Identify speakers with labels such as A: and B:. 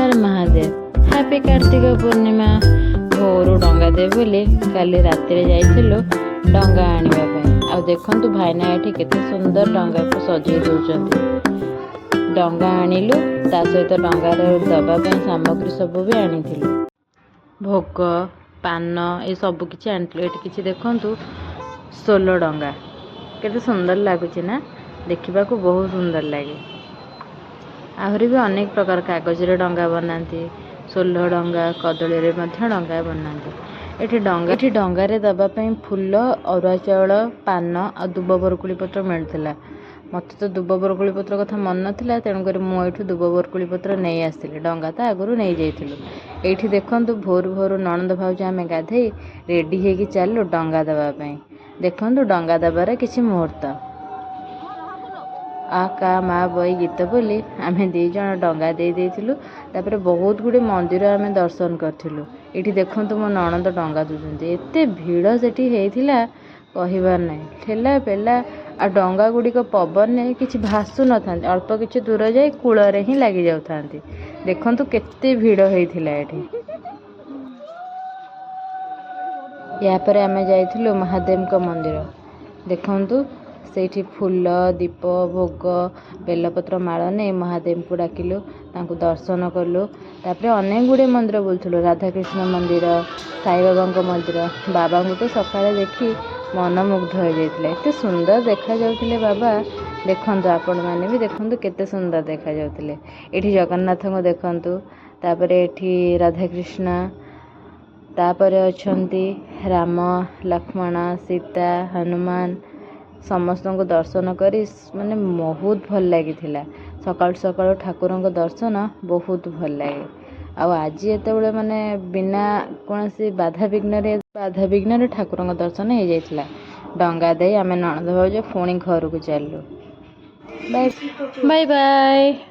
A: हर Mahadev happy Kartik Purnima भोरू डंगा दे बोली काली राति जाइलु डंगा आनिबा पई। आ देखंतु भाईना एठी केते सुंदर डंगा को सजई दउचंती। डंगा आनिलु ता सहित डंगा रे दबा पई सामग्री सब भी आनिथिलु। भोग पान ए सब किछि आनिथिलु। एठी किछि देखंतु सोलो डंगा केते सुंदर लागुछि ना, देखिबा को बहुत सुंदर लागे। आहरी भी अनेक प्रकार कागज रे डंगा बनाती, सोलो डंगा कदली रे मध्य डंगा बनाती। एठी डंगा रे दबा पई फूल अरुआ चाउल पान आ दुब बरकुली पत्र मिलथिला। मते तो दुब बरकुली पत्र कथा मन नथिला, तेणु करी मु एठु दुब बरकुली पत्र नै आस्थिली। डंगा त आगुरु नै जाइथिलु। एठी देखंतु भोर भोर नणंद भाउज आमे गाधेई रेडी हेकी चालु डंगा दबा पई। देखंतु डंगा दबार किछि मुहूर्त आ का मा बई गीत बोली आमे दी जण डंगा दे देथिलु। तापर बहुत गुडी मंदिर आमे दर्शन करथिलु। एठी देखंतु मो नणंद डंगा दुजंती। एते भीड़ सेठी हेइथिला कहिबार नै। ठेला पेला आ डंगा गुडी को पवन ने किछि भासु न थांती, अल्प किछि दूर जाई कूल रे ही लागि जाउ थांती। देखंतु केते भीड़ हेइथिला एठी। या परे आमे जाइथिलु महादेव को मंदिर। देखंतु सेठी फूल दीप भोग बेलपत्र माଳ ने महादेव को डाकिलु, तांको दर्शन कलु। तापर अनेक गुडे मंदिर बोलथुलु, राधाकृष्ण मंदिर, साई बाबा को मंदिर। बाबा को तो सकाळे देखी मन मुग्ध हो जाइतिला। एते सुंदर देखा जाउतिले बाबा। देखंतु आपण माने भी देखंतु केते सुंदर देखा जाउतिले। एठी जगन्नाथ को देखंतु, तापर एठी राधाकृष्ण, तापर अछंती राम लक्ष्मण सीता हनुमान। समस्त को दर्शन करी माने बहुत भल लगी। सकाल सकाल ठाकुर को दर्शन बहुत भल लगे। आज ये माने बिना कौन सी बाधा विघ्न ठाकुर को दर्शन हो जाइथिला। डंगा दे आमे नणंद भाउज पुणी घर को चलु। Bye bye.